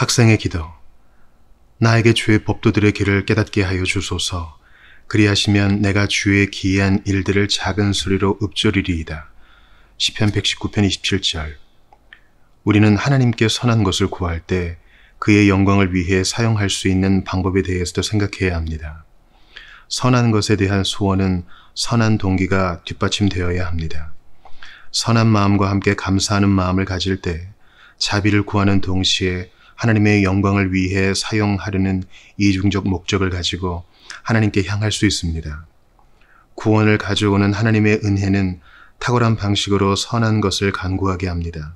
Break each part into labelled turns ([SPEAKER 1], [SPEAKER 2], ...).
[SPEAKER 1] 학생의 기도. 나에게 주의 법도들의 길을 깨닫게 하여 주소서. 그리하시면 내가 주의 기이한 일들을 작은 소리로 읊조리리이다. 시편 119편 27절. 우리는 하나님께 선한 것을 구할 때 그의 영광을 위해 사용할 수 있는 방법에 대해서도 생각해야 합니다. 선한 것에 대한 소원은 선한 동기가 뒷받침되어야 합니다. 선한 마음과 함께 감사하는 마음을 가질 때 자비를 구하는 동시에 하나님의 영광을 위해 사용하려는 이중적 목적을 가지고 하나님께 향할 수 있습니다. 구원을 가져오는 하나님의 은혜는 탁월한 방식으로 선한 것을 간구하게 합니다.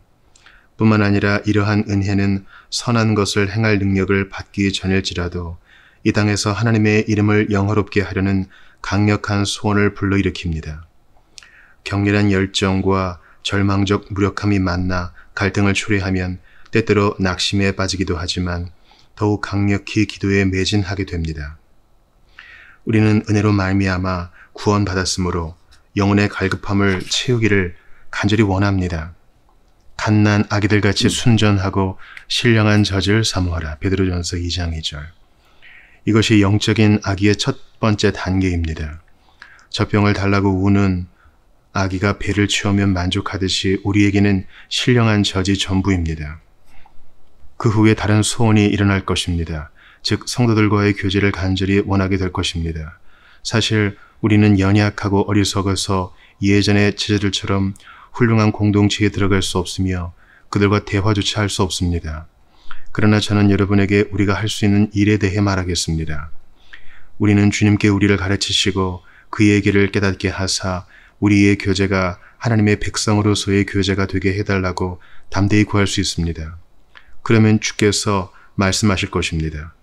[SPEAKER 1] 뿐만 아니라 이러한 은혜는 선한 것을 행할 능력을 받기 전일지라도 이 땅에서 하나님의 이름을 영화롭게 하려는 강력한 소원을 불러일으킵니다. 격렬한 열정과 절망적 무력함이 만나 갈등을 초래하면 때때로 낙심에 빠지기도 하지만 더욱 강력히 기도에 매진하게 됩니다. 우리는 은혜로 말미암아 구원받았으므로 영혼의 갈급함을 채우기를 간절히 원합니다. 갓난 아기들같이 순전하고 신령한 젖을 사모하라. 베드로전서 2장 2절. 이것이 영적인 아기의 첫 번째 단계입니다. 젖병을 달라고 우는 아기가 배를 채우면 만족하듯이 우리에게는 신령한 젖이 전부입니다. 그 후에 다른 소원이 일어날 것입니다. 즉 성도들과의 교제를 간절히 원하게 될 것입니다. 사실 우리는 연약하고 어리석어서 예전의 제자들처럼 훌륭한 공동체에 들어갈 수 없으며 그들과 대화조차 할 수 없습니다. 그러나 저는 여러분에게 우리가 할 수 있는 일에 대해 말하겠습니다. 우리는 주님께 우리를 가르치시고 그의 길을 깨닫게 하사 우리의 교제가 하나님의 백성으로서의 교제가 되게 해달라고 담대히 구할 수 있습니다. 그러면 주께서 말씀하실 것입니다.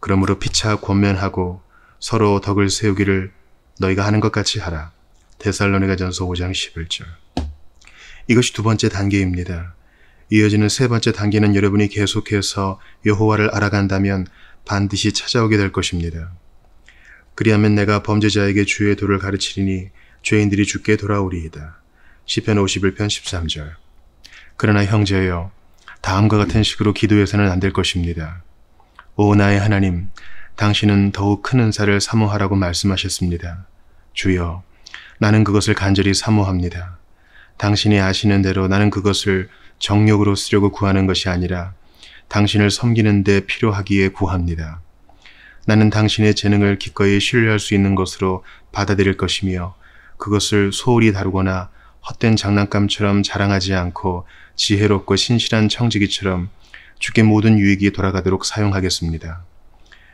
[SPEAKER 1] 그러므로 피차 권면하고 서로 덕을 세우기를 너희가 하는 것 같이 하라. 데살로니가전서 5장 11절. 이것이 두 번째 단계입니다. 이어지는 세 번째 단계는 여러분이 계속해서 여호와를 알아간다면 반드시 찾아오게 될 것입니다. 그리하면 내가 범죄자에게 주의 도를 가르치리니 죄인들이 주께 돌아오리이다. 시편 51편 13절. 그러나 형제여, 다음과 같은 식으로 기도해서는 안 될 것입니다. 오 나의 하나님, 당신은 더욱 큰 은사를 사모하라고 말씀하셨습니다. 주여, 나는 그것을 간절히 사모합니다. 당신이 아시는 대로 나는 그것을 정욕으로 쓰려고 구하는 것이 아니라 당신을 섬기는 데 필요하기에 구합니다. 나는 당신의 재능을 기꺼이 신뢰할 수 있는 것으로 받아들일 것이며 그것을 소홀히 다루거나 헛된 장난감처럼 자랑하지 않고 지혜롭고 신실한 청지기처럼 주께 모든 유익이 돌아가도록 사용하겠습니다.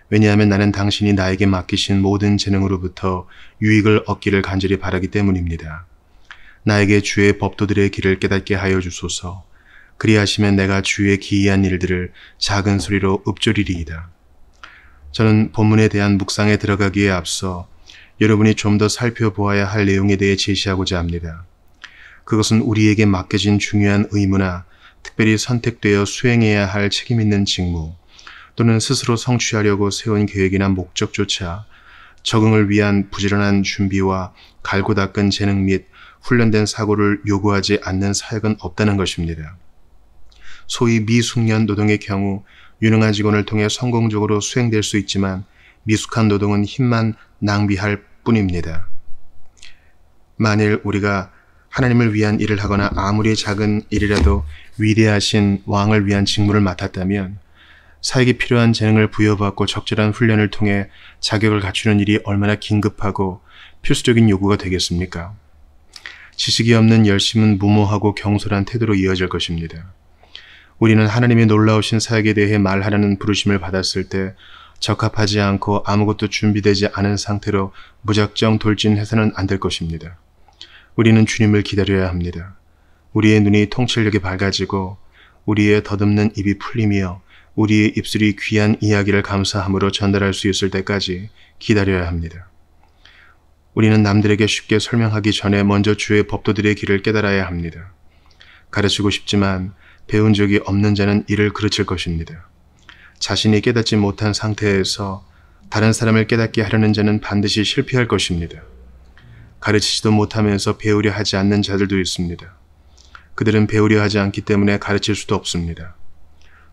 [SPEAKER 1] 왜냐하면 나는 당신이 나에게 맡기신 모든 재능으로부터 유익을 얻기를 간절히 바라기 때문입니다. 나에게 주의 법도들의 길을 깨닫게 하여 주소서. 그리하시면 내가 주의 기이한 일들을 작은 소리로 읊조리리이다. 저는 본문에 대한 묵상에 들어가기에 앞서 여러분이 좀 더 살펴보아야 할 내용에 대해 제시하고자 합니다. 그것은 우리에게 맡겨진 중요한 의무나 특별히 선택되어 수행해야 할 책임 있는 직무 또는 스스로 성취하려고 세운 계획이나 목적조차 적응을 위한 부지런한 준비와 갈고 닦은 재능 및 훈련된 사고를 요구하지 않는 사역은 없다는 것입니다. 소위 미숙련 노동의 경우 유능한 직원을 통해 성공적으로 수행될 수 있지만 미숙한 노동은 힘만 낭비할 뿐입니다. 만일 우리가 하나님을 위한 일을 하거나 아무리 작은 일이라도 위대하신 왕을 위한 직무를 맡았다면 사역에 필요한 재능을 부여받고 적절한 훈련을 통해 자격을 갖추는 일이 얼마나 긴급하고 필수적인 요구가 되겠습니까? 지식이 없는 열심은 무모하고 경솔한 태도로 이어질 것입니다. 우리는 하나님의 놀라우신 사역에 대해 말하려는 부르심을 받았을 때 적합하지 않고 아무것도 준비되지 않은 상태로 무작정 돌진해서는 안 될 것입니다. 우리는 주님을 기다려야 합니다. 우리의 눈이 통찰력이 밝아지고 우리의 더듬는 입이 풀리며 우리의 입술이 귀한 이야기를 감사함으로 전달할 수 있을 때까지 기다려야 합니다. 우리는 남들에게 쉽게 설명하기 전에 먼저 주의 법도들의 길을 깨달아야 합니다. 가르치고 싶지만 배운 적이 없는 자는 이를 그르칠 것입니다. 자신이 깨닫지 못한 상태에서 다른 사람을 깨닫게 하려는 자는 반드시 실패할 것입니다. 가르치지도 못하면서 배우려 하지 않는 자들도 있습니다. 그들은 배우려 하지 않기 때문에 가르칠 수도 없습니다.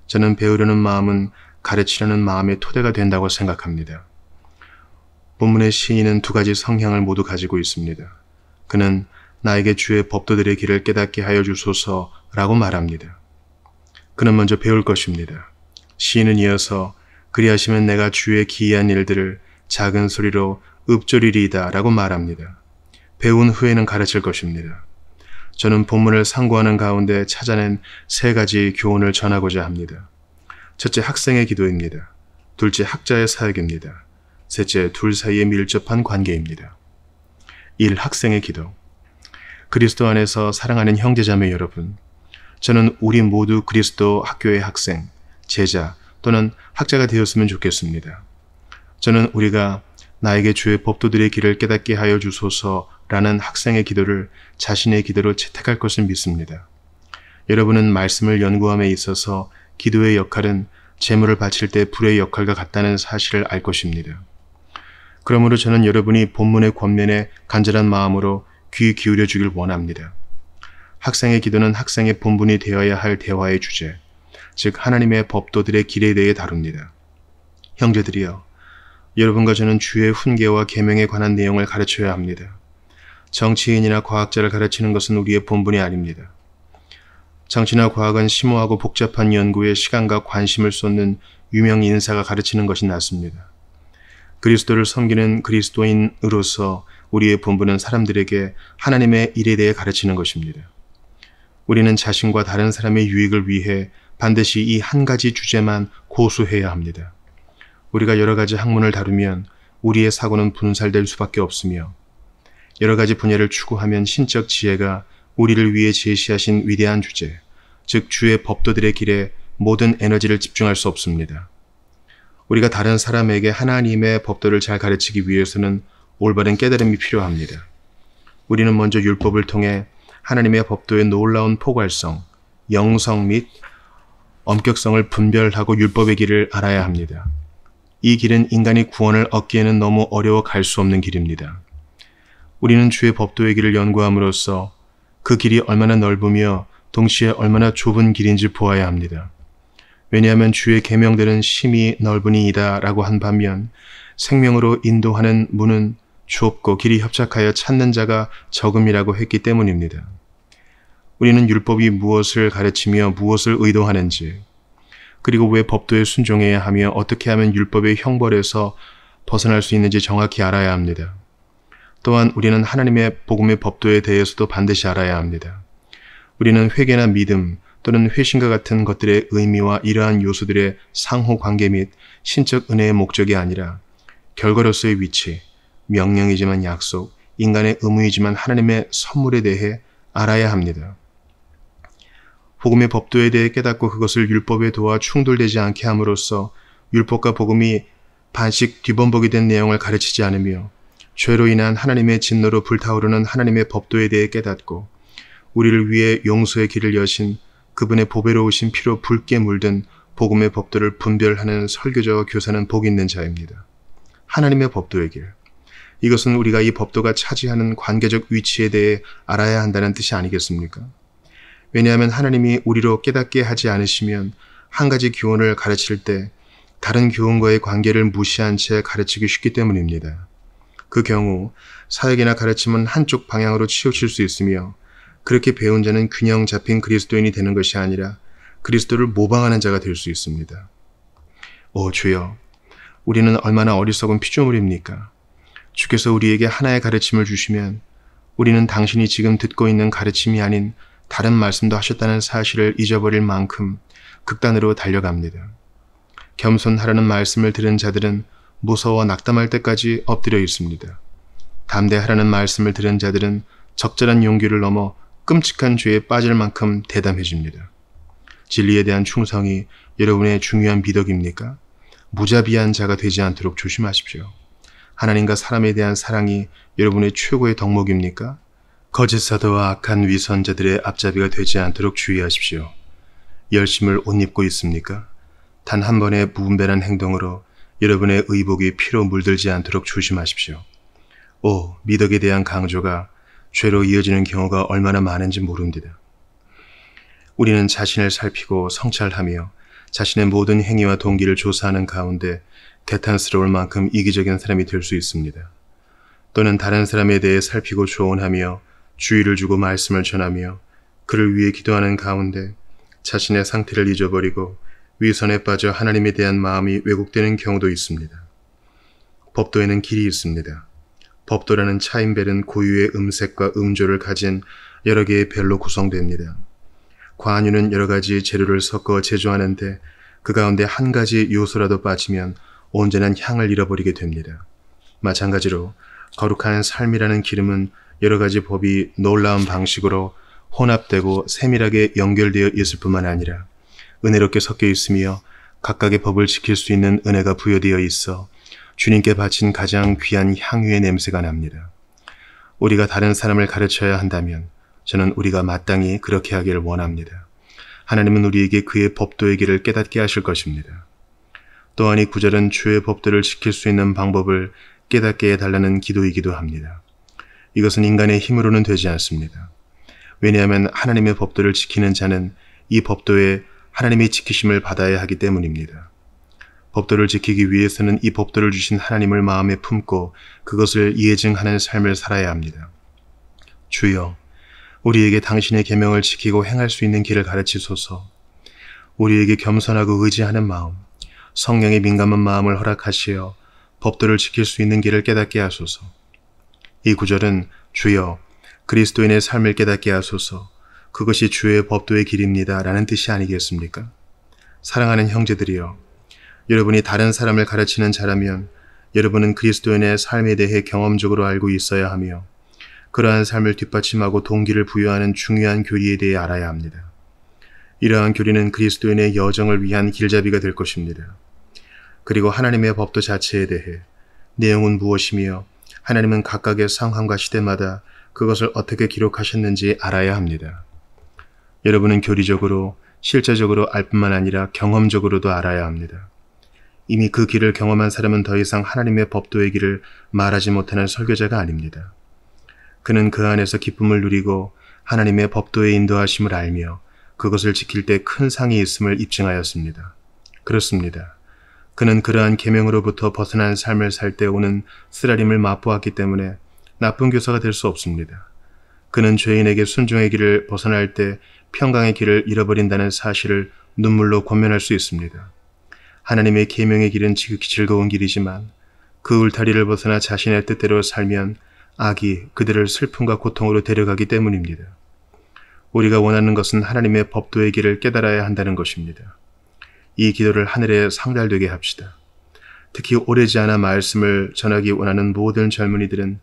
[SPEAKER 1] 저는 배우려는 마음은 가르치려는 마음의 토대가 된다고 생각합니다. 본문의 시인은 두 가지 성향을 모두 가지고 있습니다. 그는 나에게 주의 법도들의 길을 깨닫게 하여 주소서라고 말합니다. 그는 먼저 배울 것입니다. 시인은 이어서 그리하시면 내가 주의 기이한 일들을 작은 소리로 읊조리리이다 라고 말합니다. 배운 후에는 가르칠 것입니다. 저는 본문을 상고하는 가운데 찾아낸 세 가지 교훈을 전하고자 합니다. 첫째, 학생의 기도입니다. 둘째, 학자의 사역입니다. 셋째, 둘 사이에 밀접한 관계입니다. 1. 학생의 기도. 그리스도 안에서 사랑하는 형제자매 여러분, 저는 우리 모두 그리스도 학교의 학생, 제자 또는 학자가 되었으면 좋겠습니다. 저는 우리가 나에게 주의 법도들의 길을 깨닫게 하여 주소서라는 학생의 기도를 자신의 기도로 채택할 것을 믿습니다. 여러분은 말씀을 연구함에 있어서 기도의 역할은 제물을 바칠 때 불의 역할과 같다는 사실을 알 것입니다. 그러므로 저는 여러분이 본문의 권면에 간절한 마음으로 귀 기울여 주길 원합니다. 학생의 기도는 학생의 본분이 되어야 할 대화의 주제, 즉 하나님의 법도들의 길에 대해 다룹니다. 형제들이여, 여러분과 저는 주의 훈계와 계명에 관한 내용을 가르쳐야 합니다. 정치인이나 과학자를 가르치는 것은 우리의 본분이 아닙니다. 정치나 과학은 심오하고 복잡한 연구에 시간과 관심을 쏟는 유명 인사가 가르치는 것이 낫습니다. 그리스도를 섬기는 그리스도인으로서 우리의 본분은 사람들에게 하나님의 일에 대해 가르치는 것입니다. 우리는 자신과 다른 사람의 유익을 위해 반드시 이 한 가지 주제만 고수해야 합니다. 우리가 여러 가지 학문을 다루면 우리의 사고는 분살될 수밖에 없으며 여러 가지 분야를 추구하면 신적 지혜가 우리를 위해 제시하신 위대한 주제, 즉 주의 법도들의 길에 모든 에너지를 집중할 수 없습니다. 우리가 다른 사람에게 하나님의 법도를 잘 가르치기 위해서는 올바른 깨달음이 필요합니다. 우리는 먼저 율법을 통해 하나님의 법도의 놀라운 포괄성, 영성 및 엄격성을 분별하고 율법의 길을 알아야 합니다. 이 길은 인간이 구원을 얻기에는 너무 어려워 갈 수 없는 길입니다. 우리는 주의 법도의 길을 연구함으로써 그 길이 얼마나 넓으며 동시에 얼마나 좁은 길인지 보아야 합니다. 왜냐하면 주의 계명들은 심히 넓으니이다 라고 한 반면 생명으로 인도하는 문은 좁고 길이 협착하여 찾는 자가 적음이라고 했기 때문입니다. 우리는 율법이 무엇을 가르치며 무엇을 의도하는지, 그리고 왜 법도에 순종해야 하며 어떻게 하면 율법의 형벌에서 벗어날 수 있는지 정확히 알아야 합니다. 또한 우리는 하나님의 복음의 법도에 대해서도 반드시 알아야 합니다. 우리는 회개나 믿음 또는 회심과 같은 것들의 의미와 이러한 요소들의 상호 관계 및 신적 은혜의 목적이 아니라 결과로서의 위치, 명령이지만 약속, 인간의 의무이지만 하나님의 선물에 대해 알아야 합니다. 복음의 법도에 대해 깨닫고 그것을 율법에 도와 충돌되지 않게 함으로써 율법과 복음이 반씩 뒤범벅이 된 내용을 가르치지 않으며 죄로 인한 하나님의 진노로 불타오르는 하나님의 법도에 대해 깨닫고 우리를 위해 용서의 길을 여신 그분의 보배로우신 피로 붉게 물든 복음의 법도를 분별하는 설교자와 교사는 복 있는 자입니다. 하나님의 법도의 길. 이것은 우리가 이 법도가 차지하는 관계적 위치에 대해 알아야 한다는 뜻이 아니겠습니까? 왜냐하면 하나님이 우리로 깨닫게 하지 않으시면 한 가지 교훈을 가르칠 때 다른 교훈과의 관계를 무시한 채 가르치기 쉽기 때문입니다. 그 경우 사역이나 가르침은 한쪽 방향으로 치우칠 수 있으며 그렇게 배운 자는 균형 잡힌 그리스도인이 되는 것이 아니라 그리스도를 모방하는 자가 될 수 있습니다. 오 주여, 우리는 얼마나 어리석은 피조물입니까? 주께서 우리에게 하나의 가르침을 주시면 우리는 당신이 지금 듣고 있는 가르침이 아닌 다른 말씀도 하셨다는 사실을 잊어버릴 만큼 극단으로 달려갑니다. 겸손하라는 말씀을 들은 자들은 무서워 낙담할 때까지 엎드려 있습니다. 담대하라는 말씀을 들은 자들은 적절한 용기를 넘어 끔찍한 죄에 빠질 만큼 대담해집니다. 진리에 대한 충성이 여러분의 중요한 미덕입니까? 무자비한 자가 되지 않도록 조심하십시오. 하나님과 사람에 대한 사랑이 여러분의 최고의 덕목입니까? 거짓 사도와 악한 위선자들의 앞잡이가 되지 않도록 주의하십시오. 열심을 옷 입고 있습니까? 단 한 번의 무분별한 행동으로 여러분의 의복이 피로 물들지 않도록 조심하십시오. 오, 미덕에 대한 강조가 죄로 이어지는 경우가 얼마나 많은지 모릅니다. 우리는 자신을 살피고 성찰하며 자신의 모든 행위와 동기를 조사하는 가운데 개탄스러울 만큼 이기적인 사람이 될 수 있습니다. 또는 다른 사람에 대해 살피고 조언하며 주의를 주고 말씀을 전하며 그를 위해 기도하는 가운데 자신의 상태를 잊어버리고 위선에 빠져 하나님에 대한 마음이 왜곡되는 경우도 있습니다. 법도에는 길이 있습니다. 법도라는 차인벨은 고유의 음색과 음조를 가진 여러 개의 벨로 구성됩니다. 관유는 여러 가지 재료를 섞어 제조하는데 그 가운데 한 가지 요소라도 빠지면 온전한 향을 잃어버리게 됩니다. 마찬가지로 거룩한 삶이라는 기름은 여러 가지 법이 놀라운 방식으로 혼합되고 세밀하게 연결되어 있을 뿐만 아니라 은혜롭게 섞여 있으며 각각의 법을 지킬 수 있는 은혜가 부여되어 있어 주님께 바친 가장 귀한 향유의 냄새가 납니다. 우리가 다른 사람을 가르쳐야 한다면 저는 우리가 마땅히 그렇게 하기를 원합니다. 하나님은 우리에게 그의 법도의 길을 깨닫게 하실 것입니다. 또한 이 구절은 주의 법도를 지킬 수 있는 방법을 깨닫게 해달라는 기도이기도 합니다. 이것은 인간의 힘으로는 되지 않습니다. 왜냐하면 하나님의 법도를 지키는 자는 이 법도에 하나님의 지키심을 받아야 하기 때문입니다. 법도를 지키기 위해서는 이 법도를 주신 하나님을 마음에 품고 그것을 이해증하는 삶을 살아야 합니다. 주여, 우리에게 당신의 계명을 지키고 행할 수 있는 길을 가르치소서. 우리에게 겸손하고 의지하는 마음, 성령의 민감한 마음을 허락하시어 법도를 지킬 수 있는 길을 깨닫게 하소서. 이 구절은 주여, 그리스도인의 삶을 깨닫게 하소서. 그것이 주의 법도의 길입니다 라는 뜻이 아니겠습니까? 사랑하는 형제들이여, 여러분이 다른 사람을 가르치는 자라면 여러분은 그리스도인의 삶에 대해 경험적으로 알고 있어야 하며 그러한 삶을 뒷받침하고 동기를 부여하는 중요한 교리에 대해 알아야 합니다. 이러한 교리는 그리스도인의 여정을 위한 길잡이가 될 것입니다. 그리고 하나님의 법도 자체에 대해 내용은 무엇이며 하나님은 각각의 상황과 시대마다 그것을 어떻게 기록하셨는지 알아야 합니다. 여러분은 교리적으로, 실제적으로 알 뿐만 아니라 경험적으로도 알아야 합니다. 이미 그 길을 경험한 사람은 더 이상 하나님의 법도의 길을 말하지 못하는 설교자가 아닙니다. 그는 그 안에서 기쁨을 누리고 하나님의 법도의 인도하심을 알며 그것을 지킬 때 큰 상이 있음을 입증하였습니다. 그렇습니다. 그는 그러한 계명으로부터 벗어난 삶을 살 때 오는 쓰라림을 맛보았기 때문에 나쁜 교사가 될 수 없습니다. 그는 죄인에게 순종의 길을 벗어날 때 평강의 길을 잃어버린다는 사실을 눈물로 권면할 수 있습니다. 하나님의 계명의 길은 지극히 즐거운 길이지만 그 울타리를 벗어나 자신의 뜻대로 살면 악이 그들을 슬픔과 고통으로 데려가기 때문입니다. 우리가 원하는 것은 하나님의 법도의 길을 깨달아야 한다는 것입니다. 이 기도를 하늘에 상달되게 합시다. 특히 오래지 않아 말씀을 전하기 원하는 모든 젊은이들은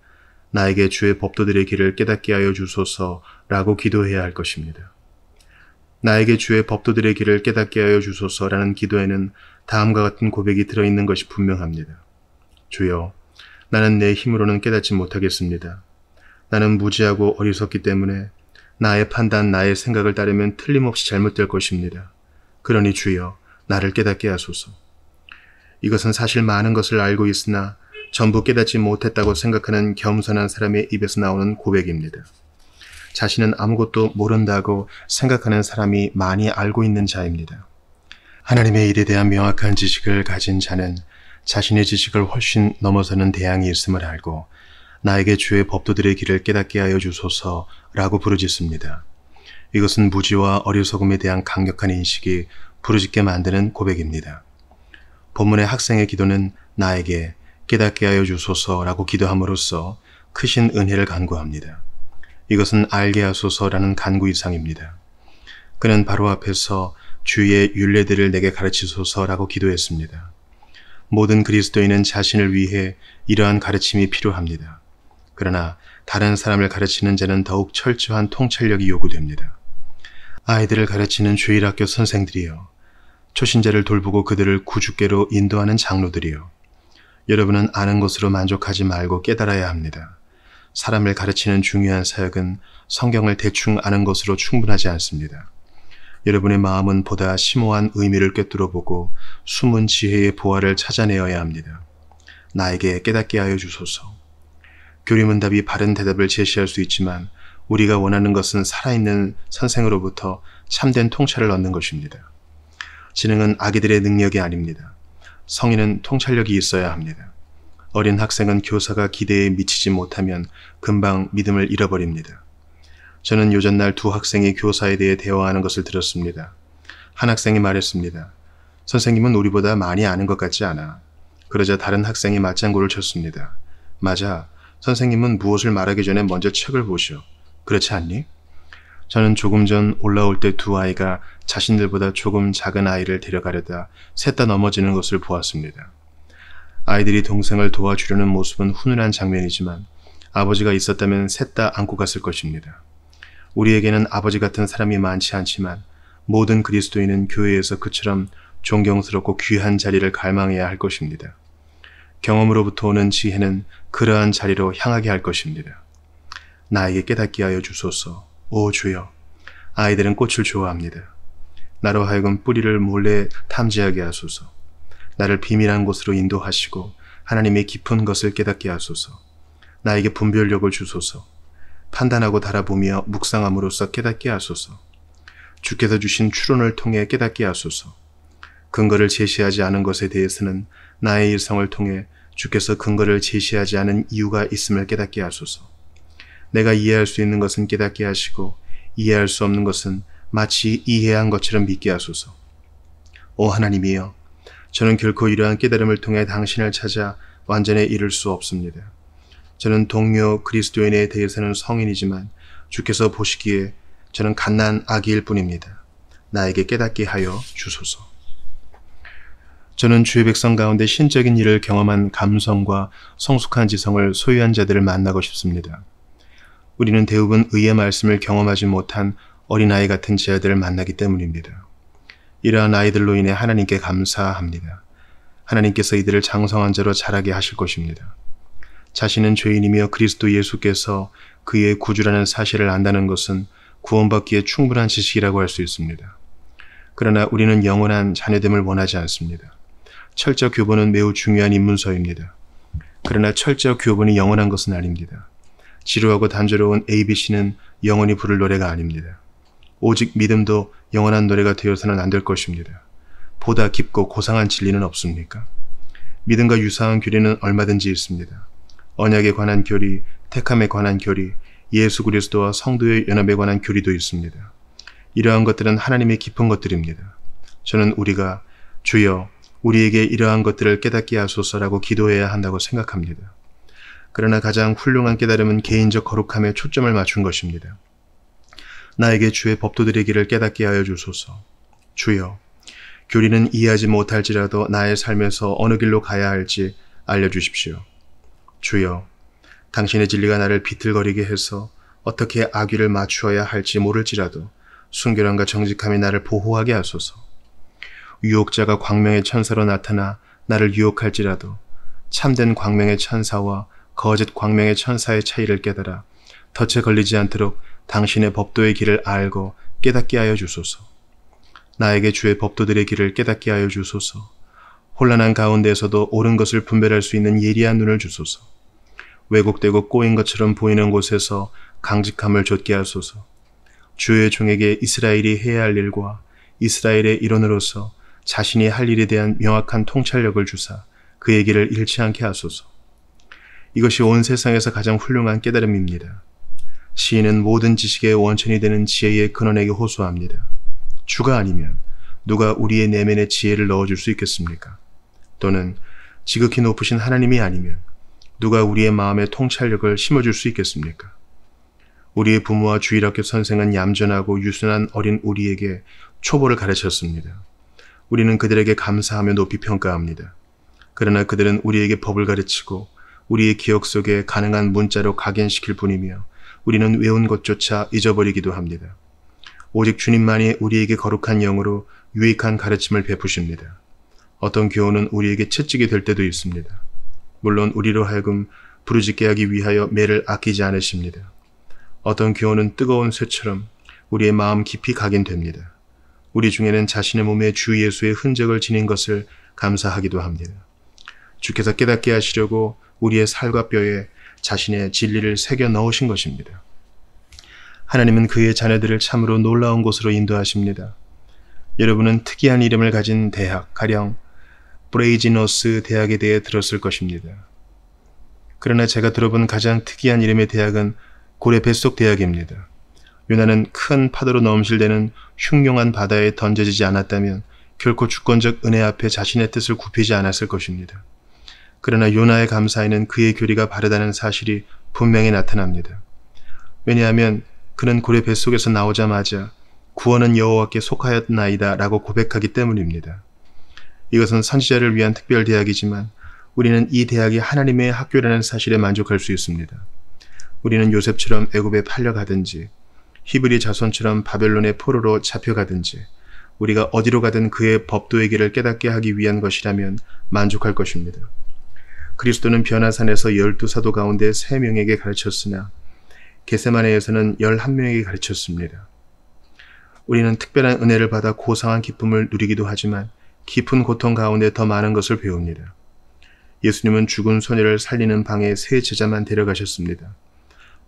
[SPEAKER 1] 나에게 주의 법도들의 길을 깨닫게 하여 주소서라고 기도해야 할 것입니다. 나에게 주의 법도들의 길을 깨닫게 하여 주소서라는 기도에는 다음과 같은 고백이 들어있는 것이 분명합니다. 주여, 나는 내 힘으로는 깨닫지 못하겠습니다. 나는 무지하고 어리석기 때문에 나의 판단, 나의 생각을 따르면 틀림없이 잘못될 것입니다. 그러니 주여, 나를 깨닫게 하소서. 이것은 사실 많은 것을 알고 있으나 전부 깨닫지 못했다고 생각하는 겸손한 사람의 입에서 나오는 고백입니다. 자신은 아무것도 모른다고 생각하는 사람이 많이 알고 있는 자입니다. 하나님의 일에 대한 명확한 지식을 가진 자는 자신의 지식을 훨씬 넘어서는 대항이 있음을 알고 나에게 주의 법도들의 길을 깨닫게 하여 주소서라고 부르짖습니다. 이것은 무지와 어리석음에 대한 강력한 인식이 부르짖게 만드는 고백입니다. 본문의 학생의 기도는 나에게 깨닫게 하여 주소서라고 기도함으로써 크신 은혜를 간구합니다. 이것은 알게 하소서라는 간구 이상입니다. 그는 바로 앞에서 주의 율례들을 내게 가르치소서라고 기도했습니다. 모든 그리스도인은 자신을 위해 이러한 가르침이 필요합니다. 그러나 다른 사람을 가르치는 자는 더욱 철저한 통찰력이 요구됩니다. 아이들을 가르치는 주일학교 선생들이여, 초신자를 돌보고 그들을 구주께로 인도하는 장로들이여, 여러분은 아는 것으로 만족하지 말고 깨달아야 합니다. 사람을 가르치는 중요한 사역은 성경을 대충 아는 것으로 충분하지 않습니다. 여러분의 마음은 보다 심오한 의미를 꿰뚫어보고 숨은 지혜의 보화를 찾아내어야 합니다. 나에게 깨닫게 하여 주소서. 교리문답이 바른 대답을 제시할 수 있지만 우리가 원하는 것은 살아있는 선생으로부터 참된 통찰을 얻는 것입니다. 지능은 아기들의 능력이 아닙니다. 성인은 통찰력이 있어야 합니다. 어린 학생은 교사가 기대에 미치지 못하면 금방 믿음을 잃어버립니다. 저는 요전날 두 학생이 교사에 대해 대화하는 것을 들었습니다. 한 학생이 말했습니다. 선생님은 우리보다 많이 아는 것 같지 않아. 그러자 다른 학생이 맞장구를 쳤습니다. 맞아. 선생님은 무엇을 말하기 전에 먼저 책을 보시오. 그렇지 않니? 저는 조금 전 올라올 때 두 아이가 자신들보다 조금 작은 아이를 데려가려다 셋 다 넘어지는 것을 보았습니다. 아이들이 동생을 도와주려는 모습은 훈훈한 장면이지만 아버지가 있었다면 셋 다 안고 갔을 것입니다. 우리에게는 아버지 같은 사람이 많지 않지만 모든 그리스도인은 교회에서 그처럼 존경스럽고 귀한 자리를 갈망해야 할 것입니다. 경험으로부터 오는 지혜는 그러한 자리로 향하게 할 것입니다. 나에게 깨닫게 하여 주소서. 오 주여, 아이들은 꽃을 좋아합니다. 나로 하여금 뿌리를 몰래 탐지하게 하소서. 나를 비밀한 곳으로 인도하시고 하나님의 깊은 것을 깨닫게 하소서. 나에게 분별력을 주소서. 판단하고 달아보며 묵상함으로써 깨닫게 하소서. 주께서 주신 추론을 통해 깨닫게 하소서. 근거를 제시하지 않은 것에 대해서는 나의 일성을 통해 주께서 근거를 제시하지 않은 이유가 있음을 깨닫게 하소서. 내가 이해할 수 있는 것은 깨닫게 하시고 이해할 수 없는 것은 마치 이해한 것처럼 믿게 하소서. 오 하나님이여, 저는 결코 이러한 깨달음을 통해 당신을 찾아 완전에 이를 수 없습니다. 저는 동료 그리스도인에 대해서는 성인이지만 주께서 보시기에 저는 갓난 아기일 뿐입니다. 나에게 깨닫게 하여 주소서. 저는 주의 백성 가운데 신적인 일을 경험한 감성과 성숙한 지성을 소유한 자들을 만나고 싶습니다. 우리는 대부분 의의 말씀을 경험하지 못한 어린아이 같은 자들을 만나기 때문입니다. 이러한 아이들로 인해 하나님께 감사합니다. 하나님께서 이들을 장성한 자로 자라게 하실 것입니다. 자신은 죄인이며 그리스도 예수께서 그의 구주라는 사실을 안다는 것은 구원받기에 충분한 지식이라고 할 수 있습니다. 그러나 우리는 영원한 자녀됨을 원하지 않습니다. 철저 교본은 매우 중요한 입문서입니다. 그러나 철저 교본이 영원한 것은 아닙니다. 지루하고 단조로운 ABC는 영원히 부를 노래가 아닙니다. 오직 믿음도 영원한 노래가 되어서는 안 될 것입니다. 보다 깊고 고상한 진리는 없습니까? 믿음과 유사한 교리는 얼마든지 있습니다. 언약에 관한 교리, 택함에 관한 교리, 예수 그리스도와 성도의 연합에 관한 교리도 있습니다. 이러한 것들은 하나님의 깊은 것들입니다. 저는 우리가 주여 우리에게 이러한 것들을 깨닫게 하소서라고 기도해야 한다고 생각합니다. 그러나 가장 훌륭한 깨달음은 개인적 거룩함에 초점을 맞춘 것입니다. 나에게 주의 법도들의 길을 깨닫게 하여 주소서. 주여, 교리는 이해하지 못할지라도 나의 삶에서 어느 길로 가야 할지 알려주십시오. 주여, 당신의 진리가 나를 비틀거리게 해서 어떻게 악위를 맞추어야 할지 모를지라도 순결함과 정직함이 나를 보호하게 하소서. 유혹자가 광명의 천사로 나타나 나를 유혹할지라도 참된 광명의 천사와 거짓 광명의 천사의 차이를 깨달아 덫에 걸리지 않도록 당신의 법도의 길을 알고 깨닫게 하여 주소서. 나에게 주의 법도들의 길을 깨닫게 하여 주소서. 혼란한 가운데에서도 옳은 것을 분별할 수 있는 예리한 눈을 주소서. 왜곡되고 꼬인 것처럼 보이는 곳에서 강직함을 좇게 하소서. 주의 종에게 이스라엘이 해야 할 일과 이스라엘의 일원으로서 자신이 할 일에 대한 명확한 통찰력을 주사 그의 길을 잃지 않게 하소서. 이것이 온 세상에서 가장 훌륭한 깨달음입니다. 시인은 모든 지식의 원천이 되는 지혜의 근원에게 호소합니다. 주가 아니면 누가 우리의 내면에 지혜를 넣어줄 수 있겠습니까? 또는 지극히 높으신 하나님이 아니면 누가 우리의 마음에 통찰력을 심어줄 수 있겠습니까? 우리의 부모와 주일학교 선생은 얌전하고 유순한 어린 우리에게 초보를 가르쳤습니다. 우리는 그들에게 감사하며 높이 평가합니다. 그러나 그들은 우리에게 법을 가르치고 우리의 기억 속에 가능한 문자로 각인시킬 뿐이며 우리는 외운 것조차 잊어버리기도 합니다. 오직 주님만이 우리에게 거룩한 영으로 유익한 가르침을 베푸십니다. 어떤 교훈은 우리에게 채찍이 될 때도 있습니다. 물론 우리로 하여금 부르짖게 하기 위하여 매를 아끼지 않으십니다. 어떤 교훈은 뜨거운 쇠처럼 우리의 마음 깊이 각인됩니다. 우리 중에는 자신의 몸에 주 예수의 흔적을 지닌 것을 감사하기도 합니다. 주께서 깨닫게 하시려고 우리의 살과 뼈에 자신의 진리를 새겨 넣으신 것입니다. 하나님은 그의 자녀들을 참으로 놀라운 곳으로 인도하십니다. 여러분은 특이한 이름을 가진 대학, 가령 브레이지너스 대학에 대해 들었을 것입니다. 그러나 제가 들어본 가장 특이한 이름의 대학은 고래 뱃속 대학입니다. 요나는 큰 파도로 넘실대는 흉흉한 바다에 던져지지 않았다면 결코 주권적 은혜 앞에 자신의 뜻을 굽히지 않았을 것입니다. 그러나 요나의 감사에는 그의 교리가 바르다는 사실이 분명히 나타납니다. 왜냐하면 그는 고래 뱃속에서 나오자마자 구원은 여호와께 속하였나이다 라고 고백하기 때문입니다. 이것은 선지자를 위한 특별 대학이지만 우리는 이 대학이 하나님의 학교라는 사실에 만족할 수 있습니다. 우리는 요셉처럼 애굽에 팔려가든지 히브리 자손처럼 바벨론의 포로로 잡혀가든지 우리가 어디로 가든 그의 법도의 길을 깨닫게 하기 위한 것이라면 만족할 것입니다. 그리스도는 변화산에서 12사도 가운데 3명에게 가르쳤으나 겟세마네에서는 11명에게 가르쳤습니다. 우리는 특별한 은혜를 받아 고상한 기쁨을 누리기도 하지만 깊은 고통 가운데 더 많은 것을 배웁니다. 예수님은 죽은 소녀를 살리는 방에 3 제자만 데려가셨습니다.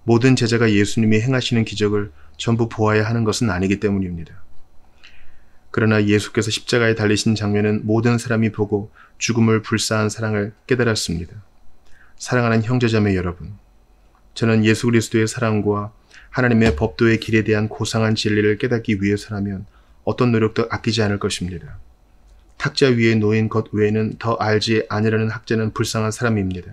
[SPEAKER 1] 모든 제자가 예수님이 행하시는 기적을 전부 보아야 하는 것은 아니기 때문입니다. 그러나 예수께서 십자가에 달리신 장면은 모든 사람이 보고 죽음을 불사한 사랑을 깨달았습니다. 사랑하는 형제자매 여러분, 저는 예수 그리스도의 사랑과 하나님의 법도의 길에 대한 고상한 진리를 깨닫기 위해서라면 어떤 노력도 아끼지 않을 것입니다. 탁자 위에 놓인 것 외에는 더 알지 아니라는 학자는 불쌍한 사람입니다.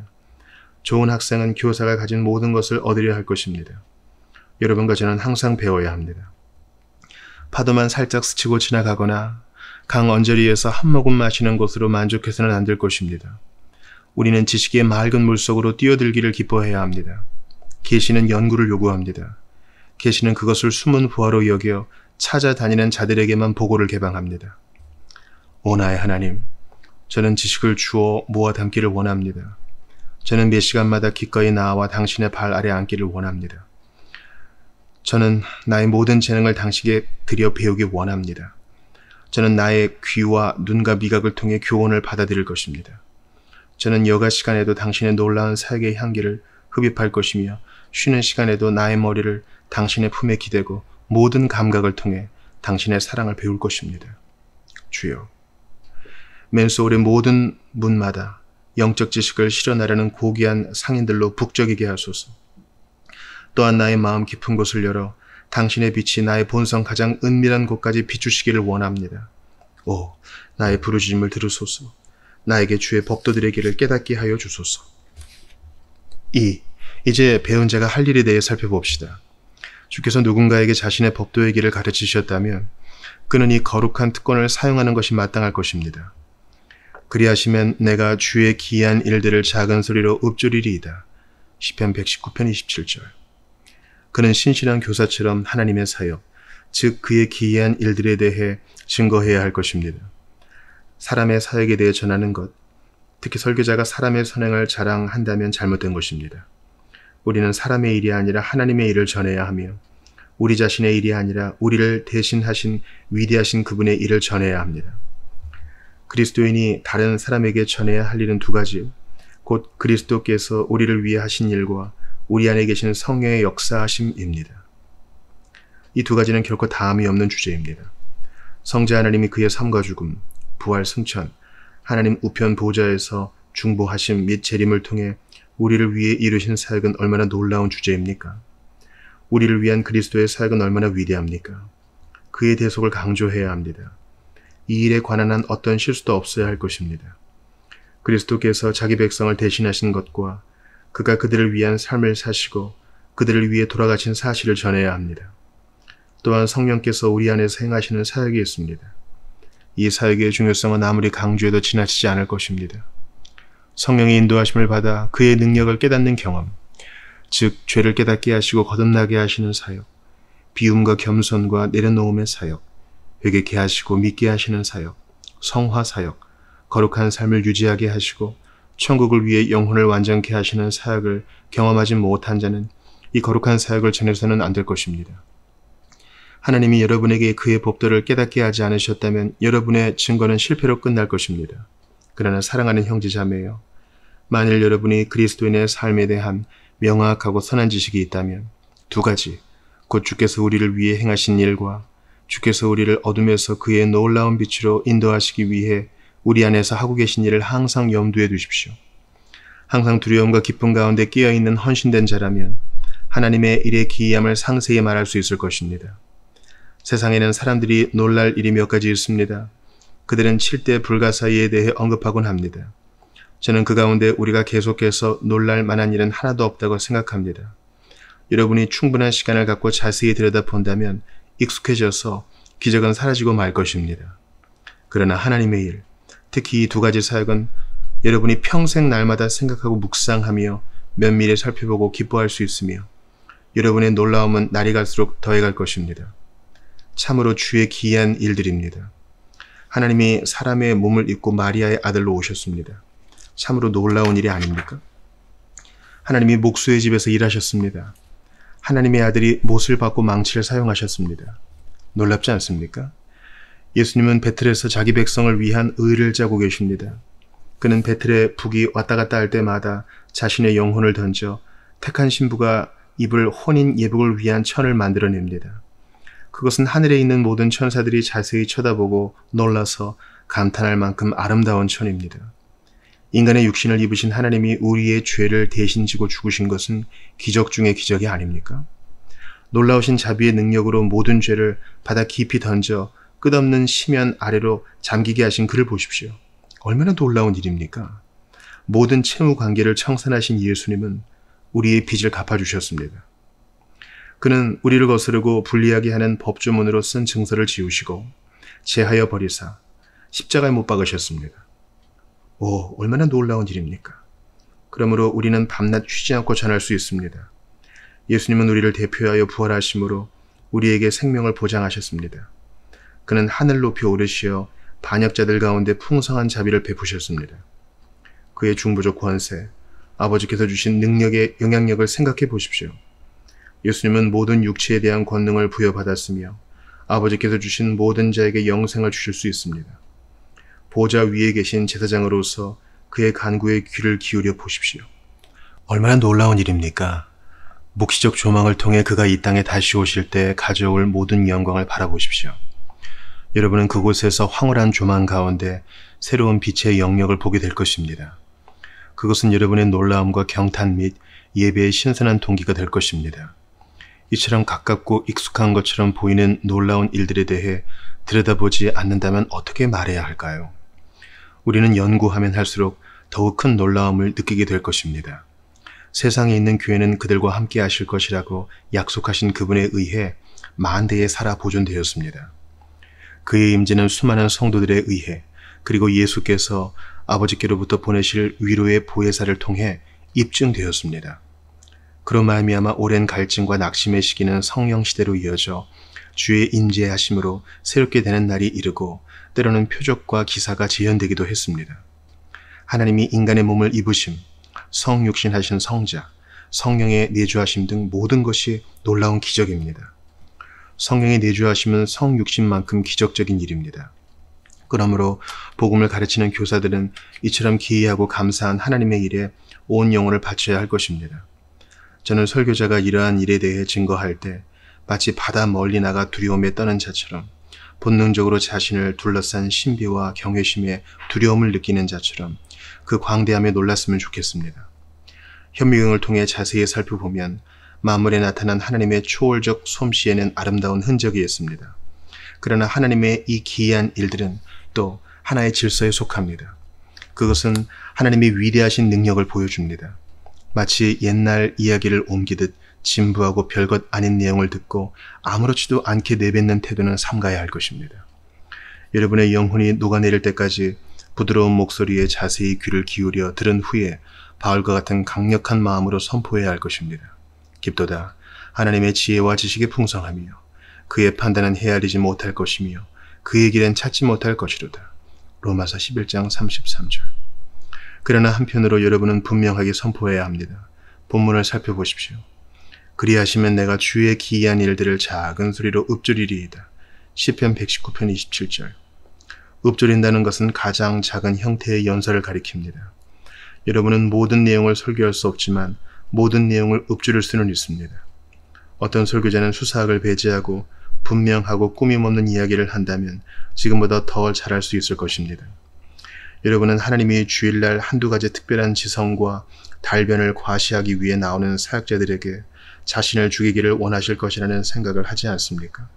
[SPEAKER 1] 좋은 학생은 교사가 가진 모든 것을 얻으려 할 것입니다. 여러분과 저는 항상 배워야 합니다. 파도만 살짝 스치고 지나가거나 강 언저리에서 한 모금 마시는 것으로 만족해서는 안 될 것입니다. 우리는 지식의 맑은 물속으로 뛰어들기를 기뻐해야 합니다. 계시는 연구를 요구합니다. 계시는 그것을 숨은 부하로 여겨 찾아다니는 자들에게만 보고를 개방합니다. 오 나의 하나님, 저는 지식을 주어 모아 담기를 원합니다. 저는 몇 시간마다 기꺼이 나와 당신의 발 아래 앉기를 원합니다. 저는 나의 모든 재능을 당신에게 드려 배우기 원합니다. 저는 나의 귀와 눈과 미각을 통해 교훈을 받아들일 것입니다. 저는 여가 시간에도 당신의 놀라운 사역의 향기를 흡입할 것이며 쉬는 시간에도 나의 머리를 당신의 품에 기대고 모든 감각을 통해 당신의 사랑을 배울 것입니다. 주여, 맨소울의 모든 문마다 영적 지식을 실현하려는 고귀한 상인들로 북적이게 하소서. 또한 나의 마음 깊은 곳을 열어 당신의 빛이 나의 본성 가장 은밀한 곳까지 비추시기를 원합니다. 오, 나의 부르짖음을 들으소서. 나에게 주의 법도들의 길을 깨닫게 하여 주소서. 이제 배운 자가 할 일에 대해 살펴봅시다. 주께서 누군가에게 자신의 법도의 길을 가르치셨다면 그는 이 거룩한 특권을 사용하는 것이 마땅할 것입니다. 그리하시면 내가 주의 기이한 일들을 작은 소리로 읊조리리이다. 시편 119편 27절. 그는 신실한 교사처럼 하나님의 사역, 즉 그의 기이한 일들에 대해 증거해야 할 것입니다. 사람의 사역에 대해 전하는 것, 특히 설교자가 사람의 선행을 자랑한다면 잘못된 것입니다. 우리는 사람의 일이 아니라 하나님의 일을 전해야 하며 우리 자신의 일이 아니라 우리를 대신하신 위대하신 그분의 일을 전해야 합니다. 그리스도인이 다른 사람에게 전해야 할 일은 2가지, 곧 그리스도께서 우리를 위해 하신 일과 우리 안에 계신 성령의 역사하심입니다. 이 2가지는 결코 다함이 없는 주제입니다. 성자 하나님이 그의 삶과 죽음, 부활 승천, 하나님 우편 보좌에서 중보하심 및 재림을 통해 우리를 위해 이루신 사역은 얼마나 놀라운 주제입니까? 우리를 위한 그리스도의 사역은 얼마나 위대합니까? 그의 대속을 강조해야 합니다. 이 일에 관한 한 어떤 실수도 없어야 할 것입니다. 그리스도께서 자기 백성을 대신하신 것과 그가 그들을 위한 삶을 사시고 그들을 위해 돌아가신 사실을 전해야 합니다. 또한 성령께서 우리 안에서 행하시는 사역이 있습니다. 이 사역의 중요성은 아무리 강조해도 지나치지 않을 것입니다. 성령의 인도하심을 받아 그의 능력을 깨닫는 경험, 즉 죄를 깨닫게 하시고 거듭나게 하시는 사역, 비움과 겸손과 내려놓음의 사역, 회개케 하시고 믿게 하시는 사역, 성화 사역, 거룩한 삶을 유지하게 하시고 천국을 위해 영혼을 완전케 하시는 사역을 경험하지 못한 자는 이 거룩한 사역을 전해서는 안 될 것입니다. 하나님이 여러분에게 그의 법도를 깨닫게 하지 않으셨다면 여러분의 증거는 실패로 끝날 것입니다. 그러나 사랑하는 형제자매여, 만일 여러분이 그리스도인의 삶에 대한 명확하고 선한 지식이 있다면 2가지, 곧 주께서 우리를 위해 행하신 일과 주께서 우리를 어둠에서 그의 놀라운 빛으로 인도하시기 위해 우리 안에서 하고 계신 일을 항상 염두에 두십시오. 항상 두려움과 기쁨 가운데 끼어있는 헌신된 자라면 하나님의 일의 기이함을 상세히 말할 수 있을 것입니다. 세상에는 사람들이 놀랄 일이 몇 가지 있습니다. 그들은 7대 불가사의에 대해 언급하곤 합니다. 저는 그 가운데 우리가 계속해서 놀랄 만한 일은 하나도 없다고 생각합니다. 여러분이 충분한 시간을 갖고 자세히 들여다본다면 익숙해져서 기적은 사라지고 말 것입니다. 그러나 하나님의 일, 특히 이 두 가지 사역은 여러분이 평생 날마다 생각하고 묵상하며 면밀히 살펴보고 기뻐할 수 있으며 여러분의 놀라움은 날이 갈수록 더해갈 것입니다. 참으로 주의 기이한 일들입니다. 하나님이 사람의 몸을 입고 마리아의 아들로 오셨습니다. 참으로 놀라운 일이 아닙니까? 하나님이 목수의 집에서 일하셨습니다. 하나님의 아들이 못을 받고 망치를 사용하셨습니다. 놀랍지 않습니까? 예수님은 베틀에서 자기 백성을 위한 의를 짜고 계십니다. 그는 베틀에 북이 왔다 갔다 할 때마다 자신의 영혼을 던져 택한 신부가 입을 혼인 예복을 위한 천을 만들어냅니다. 그것은 하늘에 있는 모든 천사들이 자세히 쳐다보고 놀라서 감탄할 만큼 아름다운 천입니다. 인간의 육신을 입으신 하나님이 우리의 죄를 대신 지고 죽으신 것은 기적 중의 기적이 아닙니까? 놀라우신 자비의 능력으로 모든 죄를 바다 깊이 던져 끝없는 심연 아래로 잠기게 하신 그를 보십시오. 얼마나 놀라운 일입니까? 모든 채무 관계를 청산하신 예수님은 우리의 빚을 갚아주셨습니다. 그는 우리를 거스르고 불리하게 하는 법조문으로 쓴 증서를 지우시고 제하여 버리사 십자가에 못 박으셨습니다. 오, 얼마나 놀라운 일입니까? 그러므로 우리는 밤낮 쉬지 않고 전할 수 있습니다. 예수님은 우리를 대표하여 부활하심으로 우리에게 생명을 보장하셨습니다. 그는 하늘 높이 오르시어 반역자들 가운데 풍성한 자비를 베푸셨습니다. 그의 중보적 권세, 아버지께서 주신 능력의 영향력을 생각해 보십시오. 예수님은 모든 육체에 대한 권능을 부여받았으며 아버지께서 주신 모든 자에게 영생을 주실 수 있습니다. 보좌 위에 계신 제사장으로서 그의 간구에 귀를 기울여 보십시오. 얼마나 놀라운 일입니까? 묵시적 조망을 통해 그가 이 땅에 다시 오실 때 가져올 모든 영광을 바라보십시오. 여러분은 그곳에서 황홀한 조망 가운데 새로운 빛의 영역을 보게 될 것입니다. 그것은 여러분의 놀라움과 경탄 및 예배의 신선한 동기가 될 것입니다. 이처럼 가깝고 익숙한 것처럼 보이는 놀라운 일들에 대해 들여다보지 않는다면 어떻게 말해야 할까요? 우리는 연구하면 할수록 더욱 큰 놀라움을 느끼게 될 것입니다. 세상에 있는 교회는 그들과 함께 하실 것이라고 약속하신 그분에 의해 만대에 살아 보존되었습니다. 그의 임재는 수많은 성도들에 의해 그리고 예수께서 아버지께로부터 보내실 위로의 보혜사를 통해 입증되었습니다. 그로 말미암아 오랜 갈증과 낙심의 시기는 성령 시대로 이어져 주의 임재하심으로 새롭게 되는 날이 이르고 때로는 표적과 기사가 재현되기도 했습니다. 하나님이 인간의 몸을 입으심, 성육신하신 성자, 성령의 내주하심 등 모든 것이 놀라운 기적입니다. 성령의 내주하심은 성육신만큼 기적적인 일입니다. 그러므로 복음을 가르치는 교사들은 이처럼 기이하고 감사한 하나님의 일에 온 영혼을 바쳐야 할 것입니다. 저는 설교자가 이러한 일에 대해 증거할 때 마치 바다 멀리 나가 두려움에 떠는 자처럼 본능적으로 자신을 둘러싼 신비와 경외심에 두려움을 느끼는 자처럼 그 광대함에 놀랐으면 좋겠습니다. 현미경을 통해 자세히 살펴보면 만물에 나타난 하나님의 초월적 솜씨에는 아름다운 흔적이 있습니다. 그러나 하나님의 이 기이한 일들은 또 하나의 질서에 속합니다. 그것은 하나님의 위대하신 능력을 보여줍니다. 마치 옛날 이야기를 옮기듯 진부하고 별것 아닌 내용을 듣고 아무렇지도 않게 내뱉는 태도는 삼가야 할 것입니다. 여러분의 영혼이 녹아내릴 때까지 부드러운 목소리에 자세히 귀를 기울여 들은 후에 바울과 같은 강력한 마음으로 선포해야 할 것입니다. 깊도다 하나님의 지혜와 지식이 풍성하며 그의 판단은 헤아리지 못할 것이며 그의 길은 찾지 못할 것이로다. 로마서 11장 33절. 그러나 한편으로 여러분은 분명하게 선포해야 합니다. 본문을 살펴보십시오. 그리하시면 내가 주의 기이한 일들을 작은 소리로 읊조리리이다. 시편 119편 27절. 읊조린다는 것은 가장 작은 형태의 연설을 가리킵니다. 여러분은 모든 내용을 설교할 수 없지만 모든 내용을 읊조릴 수는 있습니다. 어떤 설교자는 수사학을 배제하고 분명하고 꾸밈없는 이야기를 한다면 지금보다 더 잘할 수 있을 것입니다. 여러분은 하나님이 주일날 한두 가지 특별한 지성과 달변을 과시하기 위해 나오는 사역자들에게 자신을 죽이기를 원하실 것이라는 생각을 하지 않습니까?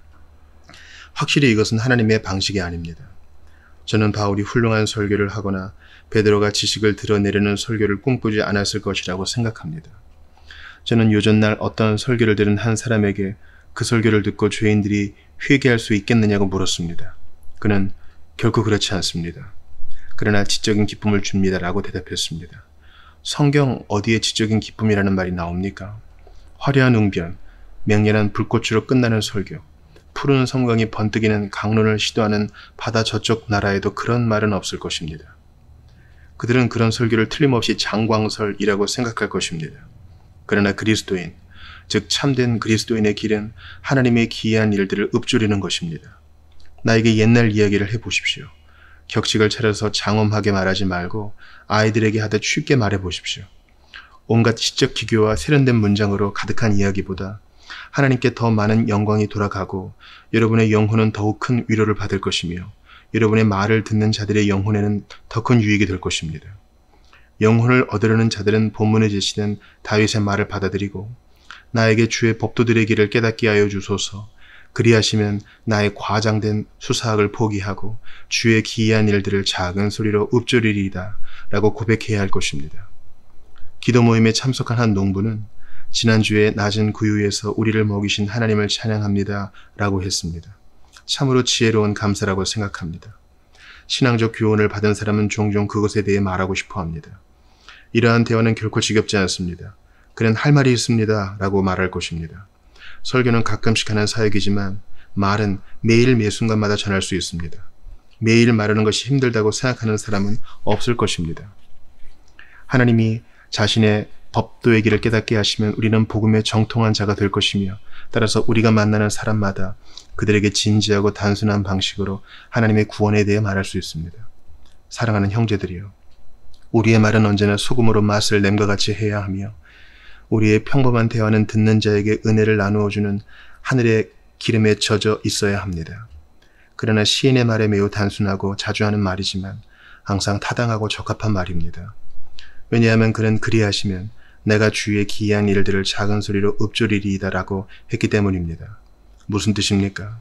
[SPEAKER 1] 확실히 이것은 하나님의 방식이 아닙니다. 저는 바울이 훌륭한 설교를 하거나 베드로가 지식을 드러내려는 설교를 꿈꾸지 않았을 것이라고 생각합니다. 저는 요전날 어떤 설교를 들은 한 사람에게 그 설교를 듣고 죄인들이 회개할 수 있겠느냐고 물었습니다. 그는 결코 그렇지 않습니다. 그러나 지적인 기쁨을 줍니다 라고 대답했습니다. 성경 어디에 지적인 기쁨이라는 말이 나옵니까? 화려한 웅변, 맹렬한 불꽃으로 끝나는 설교, 푸른 섬광이 번뜩이는 강론을 시도하는 바다 저쪽 나라에도 그런 말은 없을 것입니다. 그들은 그런 설교를 틀림없이 장광설이라고 생각할 것입니다. 그러나 그리스도인, 즉 참된 그리스도인의 길은 하나님의 기이한 일들을 읊조리는 것입니다. 나에게 옛날 이야기를 해보십시오. 격식을 차려서 장엄하게 말하지 말고 아이들에게 하듯 쉽게 말해보십시오. 온갖 시적 기교와 세련된 문장으로 가득한 이야기보다 하나님께 더 많은 영광이 돌아가고 여러분의 영혼은 더욱 큰 위로를 받을 것이며 여러분의 말을 듣는 자들의 영혼에는 더 큰 유익이 될 것입니다. 영혼을 얻으려는 자들은 본문에 제시된 다윗의 말을 받아들이고 나에게 주의 법도들의 길을 깨닫게 하여 주소서, 그리하시면 나의 과장된 수사학을 포기하고 주의 기이한 일들을 작은 소리로 읊조리리이다 라고 고백해야 할 것입니다. 기도 모임에 참석한 한 농부는 지난주에 낮은 구유에서 우리를 먹이신 하나님을 찬양합니다 라고 했습니다. 참으로 지혜로운 감사라고 생각합니다. 신앙적 교훈을 받은 사람은 종종 그것에 대해 말하고 싶어 합니다. 이러한 대화는 결코 지겹지 않습니다. 그는 할 말이 있습니다 라고 말할 것입니다. 설교는 가끔씩 하는 사역이지만 말은 매일 매 순간마다 전할 수 있습니다. 매일 말하는 것이 힘들다고 생각하는 사람은 없을 것입니다. 하나님이 자신의 법도의 길을 깨닫게 하시면 우리는 복음에 정통한 자가 될 것이며 따라서 우리가 만나는 사람마다 그들에게 진지하고 단순한 방식으로 하나님의 구원에 대해 말할 수 있습니다. 사랑하는 형제들이여, 우리의 말은 언제나 소금으로 맛을 냄과 같이 해야 하며 우리의 평범한 대화는 듣는 자에게 은혜를 나누어주는 하늘의 기름에 젖어 있어야 합니다. 그러나 시인의 말에 매우 단순하고 자주 하는 말이지만 항상 타당하고 적합한 말입니다. 왜냐하면 그는 그리하시면 내가 주의 기이한 일들을 작은 소리로 읊조리리이다 라고 했기 때문입니다. 무슨 뜻입니까?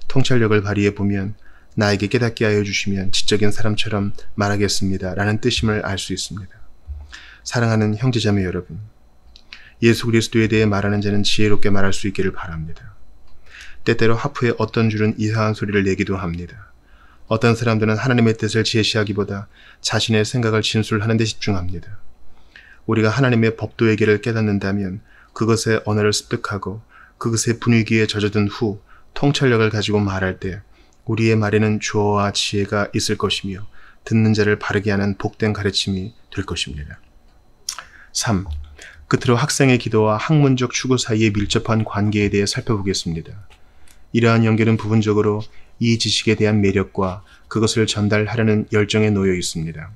[SPEAKER 1] 통찰력을 발휘해 보면 나에게 깨닫게 하여 주시면 지적인 사람처럼 말하겠습니다 라는 뜻임을 알 수 있습니다. 사랑하는 형제자매 여러분, 예수 그리스도에 대해 말하는 자는 지혜롭게 말할 수 있기를 바랍니다. 때때로 하프에 어떤 줄은 이상한 소리를 내기도 합니다. 어떤 사람들은 하나님의 뜻을 제시하기보다 자신의 생각을 진술하는 데 집중합니다. 우리가 하나님의 법도의 길을 깨닫는다면 그것의 언어를 습득하고 그것의 분위기에 젖어든 후 통찰력을 가지고 말할 때 우리의 말에는 주어와 지혜가 있을 것이며 듣는 자를 바르게 하는 복된 가르침이 될 것입니다. 3. 끝으로 학생의 기도와 학문적 추구 사이의 밀접한 관계에 대해 살펴보겠습니다. 이러한 연결은 부분적으로 이 지식에 대한 매력과 그것을 전달하려는 열정에 놓여 있습니다.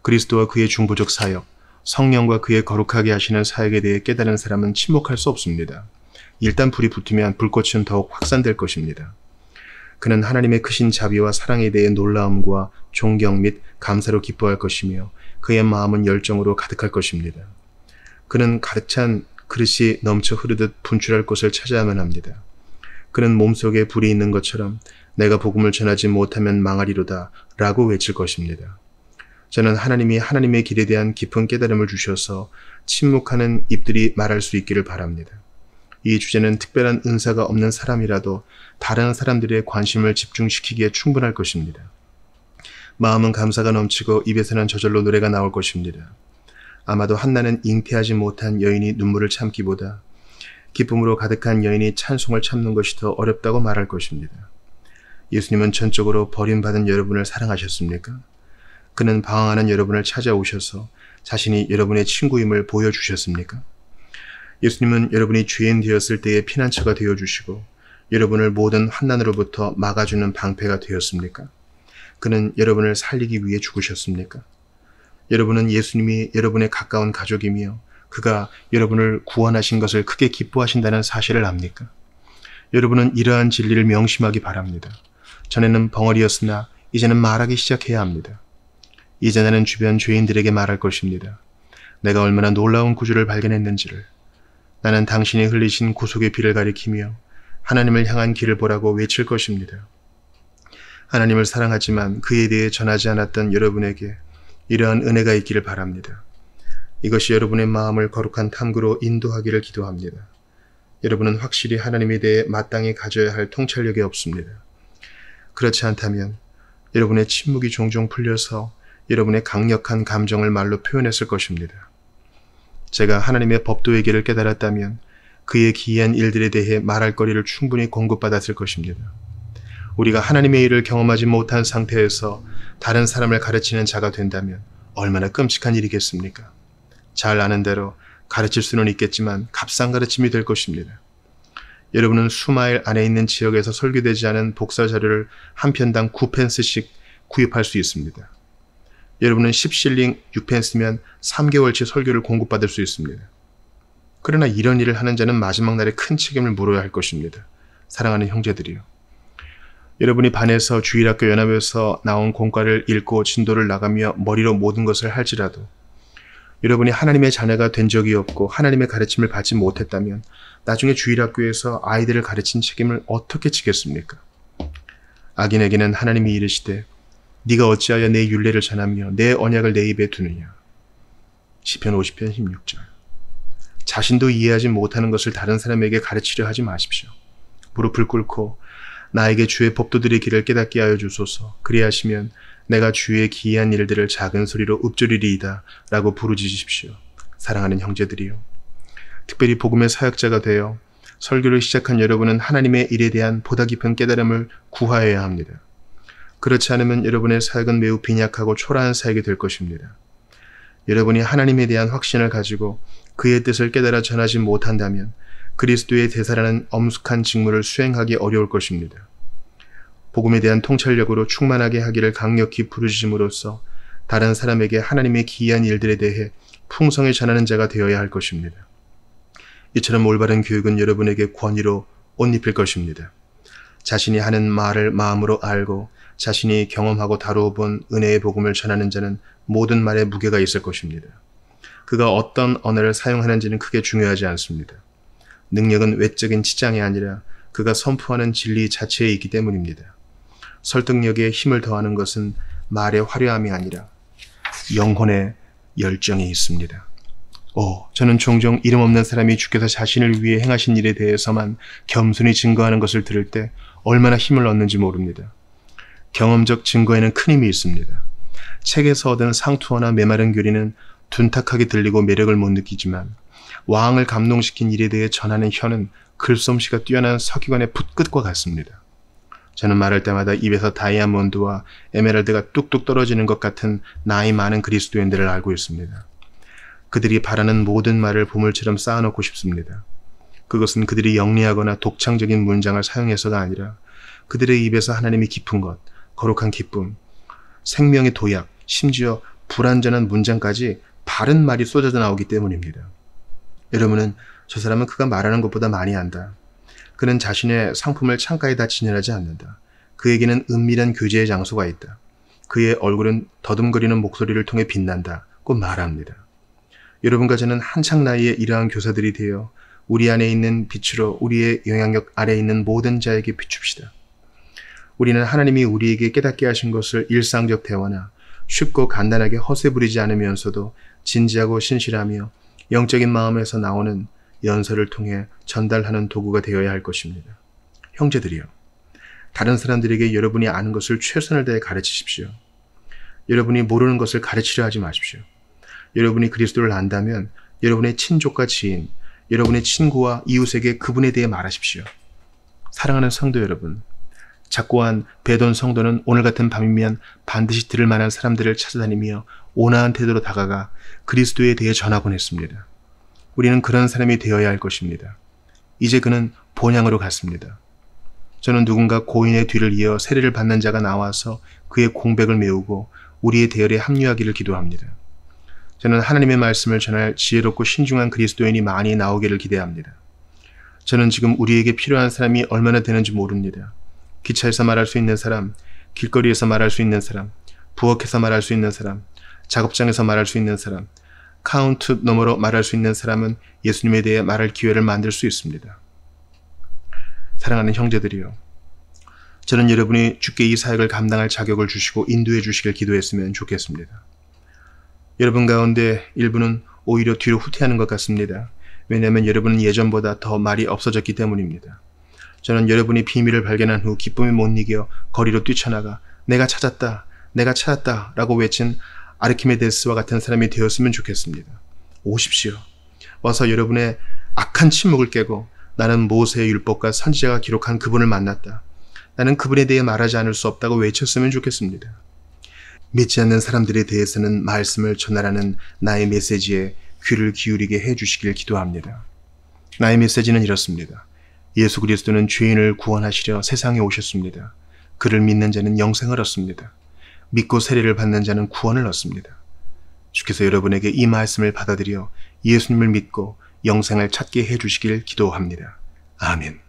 [SPEAKER 1] 그리스도와 그의 중보적 사역, 성령과 그의 거룩하게 하시는 사역에 대해 깨달은 사람은 침묵할 수 없습니다. 일단 불이 붙으면 불꽃은 더욱 확산될 것입니다. 그는 하나님의 크신 자비와 사랑에 대해 놀라움과 존경 및 감사로 기뻐할 것이며 그의 마음은 열정으로 가득할 것입니다. 그는 가득 찬 그릇이 넘쳐 흐르듯 분출할 곳을 찾아야만 합니다. 그는 몸속에 불이 있는 것처럼 내가 복음을 전하지 못하면 망하리로다 라고 외칠 것입니다. 저는 하나님이 하나님의 길에 대한 깊은 깨달음을 주셔서 침묵하는 입들이 말할 수 있기를 바랍니다. 이 주제는 특별한 은사가 없는 사람이라도 다른 사람들의 관심을 집중시키기에 충분할 것입니다. 마음은 감사가 넘치고 입에서는 저절로 노래가 나올 것입니다. 아마도 한나는 잉태하지 못한 여인이 눈물을 참기보다 기쁨으로 가득한 여인이 찬송을 참는 것이 더 어렵다고 말할 것입니다. 예수님은 전적으로 버림받은 여러분을 사랑하셨습니까? 그는 방황하는 여러분을 찾아오셔서 자신이 여러분의 친구임을 보여주셨습니까? 예수님은 여러분이 죄인 되었을 때의 피난처가 되어주시고 여러분을 모든 환난으로부터 막아주는 방패가 되었습니까? 그는 여러분을 살리기 위해 죽으셨습니까? 여러분은 예수님이 여러분의 가까운 가족이며 그가 여러분을 구원하신 것을 크게 기뻐하신다는 사실을 압니까? 여러분은 이러한 진리를 명심하기 바랍니다. 전에는 벙어리였으나 이제는 말하기 시작해야 합니다. 이제 나는 주변 죄인들에게 말할 것입니다. 내가 얼마나 놀라운 구주를 발견했는지를. 나는 당신이 흘리신 구속의 피를 가리키며 하나님을 향한 길을 보라고 외칠 것입니다. 하나님을 사랑하지만 그에 대해 전하지 않았던 여러분에게 이러한 은혜가 있기를 바랍니다. 이것이 여러분의 마음을 거룩한 탐구로 인도하기를 기도합니다. 여러분은 확실히 하나님에 대해 마땅히 가져야 할 통찰력이 없습니다. 그렇지 않다면 여러분의 침묵이 종종 풀려서 여러분의 강력한 감정을 말로 표현했을 것입니다. 제가 하나님의 법도의 길을 깨달았다면 그의 기이한 일들에 대해 말할 거리를 충분히 공급받았을 것입니다. 우리가 하나님의 일을 경험하지 못한 상태에서 다른 사람을 가르치는 자가 된다면 얼마나 끔찍한 일이겠습니까? 잘 아는 대로 가르칠 수는 있겠지만 값싼 가르침이 될 것입니다. 여러분은 수마일 안에 있는 지역에서 설교되지 않은 복사 자료를 한 편당 9펜스씩 구입할 수 있습니다. 여러분은 10실링 6펜스면 3개월치 설교를 공급받을 수 있습니다. 그러나 이런 일을 하는 자는 마지막 날에 큰 책임을 물어야 할 것입니다. 사랑하는 형제들이요. 여러분이 반에서 주일학교 연합에서 나온 공과를 읽고 진도를 나가며 머리로 모든 것을 할지라도 여러분이 하나님의 자녀가 된 적이 없고 하나님의 가르침을 받지 못했다면 나중에 주일학교에서 아이들을 가르친 책임을 어떻게 지겠습니까? 악인에게는 하나님이 이르시되 네가 어찌하여 내 율례를 전하며 내 언약을 내 입에 두느냐. 시편 50편 16절. 자신도 이해하지 못하는 것을 다른 사람에게 가르치려 하지 마십시오. 무릎을 꿇고 나에게 주의 법도들의 길을 깨닫게 하여 주소서. 그리하시면 내가 주의 기이한 일들을 작은 소리로 읊조리리이다 라고 부르짖으십시오. 사랑하는 형제들이요. 특별히 복음의 사역자가 되어 설교를 시작한 여러분은 하나님의 일에 대한 보다 깊은 깨달음을 구하여야 합니다. 그렇지 않으면 여러분의 사역은 매우 빈약하고 초라한 사역이 될 것입니다. 여러분이 하나님에 대한 확신을 가지고 그의 뜻을 깨달아 전하지 못한다면 그리스도의 대사라는 엄숙한 직무를 수행하기 어려울 것입니다. 복음에 대한 통찰력으로 충만하게 하기를 강력히 부르짖음으로써 다른 사람에게 하나님의 기이한 일들에 대해 풍성히 전하는 자가 되어야 할 것입니다. 이처럼 올바른 교육은 여러분에게 권위로 옷 입힐 것입니다. 자신이 하는 말을 마음으로 알고 자신이 경험하고 다루어 본 은혜의 복음을 전하는 자는 모든 말에 무게가 있을 것입니다. 그가 어떤 언어를 사용하는지는 크게 중요하지 않습니다. 능력은 외적인 치장이 아니라 그가 선포하는 진리 자체에 있기 때문입니다. 설득력에 힘을 더하는 것은 말의 화려함이 아니라 영혼의 열정이 있습니다. 저는 종종 이름 없는 사람이 주께서 자신을 위해 행하신 일에 대해서만 겸손히 증거하는 것을 들을 때 얼마나 힘을 얻는지 모릅니다. 경험적 증거에는 큰 힘이 있습니다. 책에서 얻은 상투어나 메마른 교리는 둔탁하게 들리고 매력을 못 느끼지만 왕을 감동시킨 일에 대해 전하는 혀는 글솜씨가 뛰어난 서기관의 붓끝과 같습니다. 저는 말할 때마다 입에서 다이아몬드와 에메랄드가 뚝뚝 떨어지는 것 같은 나이 많은 그리스도인들을 알고 있습니다. 그들이 바라는 모든 말을 보물처럼 쌓아놓고 싶습니다. 그것은 그들이 영리하거나 독창적인 문장을 사용해서가 아니라 그들의 입에서 하나님이 깊은 것, 거룩한 기쁨, 생명의 도약, 심지어 불완전한 문장까지 바른 말이 쏟아져 나오기 때문입니다. 여러분은 저 사람은 그가 말하는 것보다 많이 안다. 그는 자신의 상품을 창가에다 진열하지 않는다. 그에게는 은밀한 교제의 장소가 있다. 그의 얼굴은 더듬거리는 목소리를 통해 빛난다. 꼭 말합니다. 여러분과 저는 한창 나이에 이러한 교사들이 되어 우리 안에 있는 빛으로 우리의 영향력 아래에 있는 모든 자에게 비춥시다. 우리는 하나님이 우리에게 깨닫게 하신 것을 일상적 대화나 쉽고 간단하게 허세 부리지 않으면서도 진지하고 신실하며 영적인 마음에서 나오는 연설을 통해 전달하는 도구가 되어야 할 것입니다. 형제들이요. 다른 사람들에게 여러분이 아는 것을 최선을 다해 가르치십시오. 여러분이 모르는 것을 가르치려 하지 마십시오. 여러분이 그리스도를 안다면 여러분의 친족과 지인, 여러분의 친구와 이웃에게 그분에 대해 말하십시오. 사랑하는 성도 여러분, 작고한 배돈 성도는 오늘 같은 밤이면 반드시 들을 만한 사람들을 찾아다니며 온화한 태도로 다가가 그리스도에 대해 전하곤 했습니다. 우리는 그런 사람이 되어야 할 것입니다. 이제 그는 본향으로 갔습니다. 저는 누군가 고인의 뒤를 이어 세례를 받는 자가 나와서 그의 공백을 메우고 우리의 대열에 합류하기를 기도합니다. 저는 하나님의 말씀을 전할 지혜롭고 신중한 그리스도인이 많이 나오기를 기대합니다. 저는 지금 우리에게 필요한 사람이 얼마나 되는지 모릅니다. 기차에서 말할 수 있는 사람, 길거리에서 말할 수 있는 사람, 부엌에서 말할 수 있는 사람, 작업장에서 말할 수 있는 사람, 카운트 너머로 말할 수 있는 사람은 예수님에 대해 말할 기회를 만들 수 있습니다. 사랑하는 형제들이요. 저는 여러분이 주께 이 사역을 감당할 자격을 주시고 인도해 주시길 기도했으면 좋겠습니다. 여러분 가운데 일부는 오히려 뒤로 후퇴하는 것 같습니다. 왜냐하면 여러분은 예전보다 더 말이 없어졌기 때문입니다. 저는 여러분이 비밀을 발견한 후 기쁨에 못 이겨 거리로 뛰쳐나가 내가 찾았다, 내가 찾았다 라고 외친 아르키메데스와 같은 사람이 되었으면 좋겠습니다. 오십시오. 와서 여러분의 악한 침묵을 깨고 나는 모세의 율법과 선지자가 기록한 그분을 만났다. 나는 그분에 대해 말하지 않을 수 없다고 외쳤으면 좋겠습니다. 믿지 않는 사람들에 대해서는 말씀을 전하라는 나의 메시지에 귀를 기울이게 해주시길 기도합니다. 나의 메시지는 이렇습니다. 예수 그리스도는 죄인을 구원하시려 세상에 오셨습니다. 그를 믿는 자는 영생을 얻습니다. 믿고 세례를 받는 자는 구원을 얻습니다. 주께서 여러분에게 이 말씀을 받아들여 예수님을 믿고 영생을 찾게 해주시길 기도합니다. 아멘.